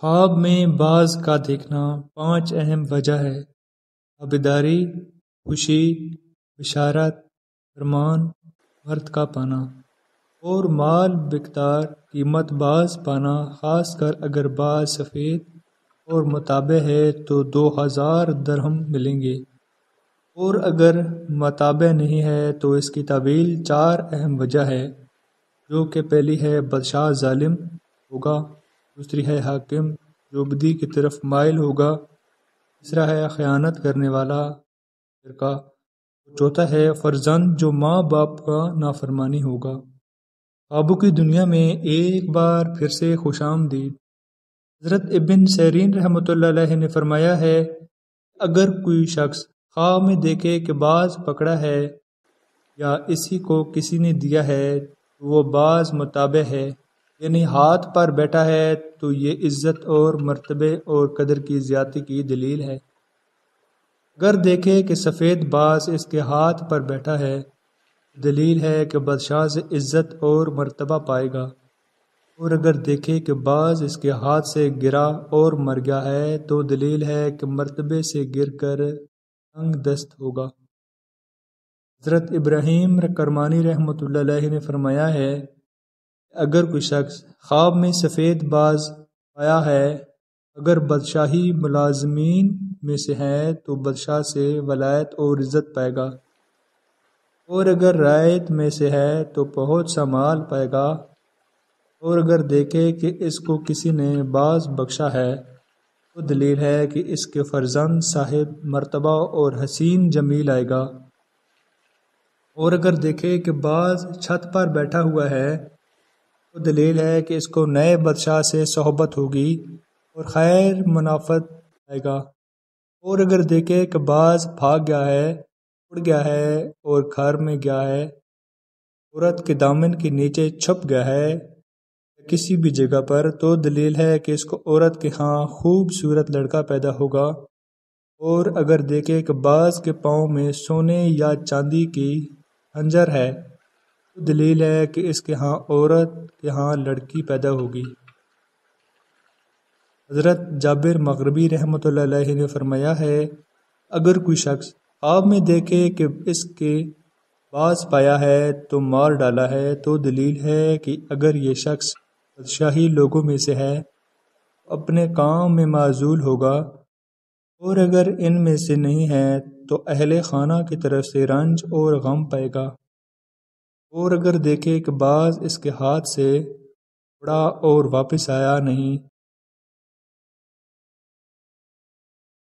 خواب میں باز کا دیکھنا 5 اہم وجہ ہے: آبیداری، خوشی، بشارت، فرمان، مرد کا پانا اور مال بقدار قیمت باز پانا، خاص کر اگر باز سفید اور متابع ہے تو 2000 درہم ملیں گے، اور اگر متابع نہیں ہے تو اس کی تعویل 4 اہم وجہ ہے، جو کہ پہلی ہے بادشاہ ظالم ہوگا، دوسری ہے حاکم جو بدی کی طرف مائل ہوگا، تیسرا ہے خیانت کرنے والا فرقہ، اور چوتھا ہے فرزند جو ماں باپ کا نافرمانی ہوگا۔ خوابوں کی دنیا میں ایک بار پھر سے خوش آمدید۔ حضرت ابن سیرین رحمۃ اللہ علیہ نے فرمایا ہے کہ اگر کوئی شخص خواب میں دیکھے کہ باز پکڑا ہے یا اسی کو کسی نے دیا ہے تو وہ باز متابع ہے، یعنی ہاتھ پر بیٹھا ہے، تو یہ عزت اور مرتبے اور قدر کی زیادتی کی دلیل ہے۔ اگر دیکھے کہ سفید باز اس کے ہاتھ پر بیٹھا ہے، دلیل ہے کہ بادشاہ سے عزت اور مرتبہ پائے گا، اور اگر دیکھے کہ باز اس کے ہاتھ سے گرا اور مر گیا ہے تو دلیل ہے کہ مرتبے سے گر کر تنگ دست ہوگا۔ حضرت ابراہیم کرمانی رحمۃ اللہ علیہ نے فرمایا ہے کہ اگر کوئی شخص خواب میں سفید باز پایا ہے، اگر بادشاہی ملازمین میں سے ہے تو بادشاہ سے ولایت اور عزت پائے گا، اور اگر رعیت میں سے ہے تو بہت سا مال پائے گا، اور اگر دیکھے کہ اس کو کسی نے باز بخشا ہے تو دلیل ہے کہ اس کے فرزند صاحب مرتبہ اور حسین جمیل آئے گا، اور اگر دیکھے کہ باز چھت پر بیٹھا ہوا ہے تو دلیل ہے کہ اس کو نئے بادشاہ سے صحبت ہوگی اور خیر منافعت آئے گا، اور اگر دیکھے کہ باز بھاگ گیا ہے، اڑ گیا ہے اور گھر میں گیا ہے، عورت کے دامن کے نیچے چھپ گیا ہے یا کسی بھی جگہ پر، تو دلیل ہے کہ اس کو عورت کے ہاں خوبصورت لڑکا پیدا ہوگا، اور اگر دیکھے کہ باز کے پاؤں میں سونے یا چاندی کی خنجر ہے تو دلیل ہے کہ اس کے ہاں عورت کے ہاں لڑکی پیدا ہوگی۔ حضرت جابر مغربی رحمۃ اللہ علیہ نے فرمایا ہے اگر کوئی شخص خواب میں دیکھے کہ اس کے باز پایا ہے تو مار ڈالا ہے تو دلیل ہے کہ اگر یہ شخص بادشاہی لوگوں میں سے ہے تو اپنے کام میں معزول ہوگا، اور اگر ان میں سے نہیں ہے تو اہل خانہ کی طرف سے رنج اور غم پائے گا، اور اگر دیکھے کہ باز اس کے ہاتھ سے اڑا اور واپس آیا نہیں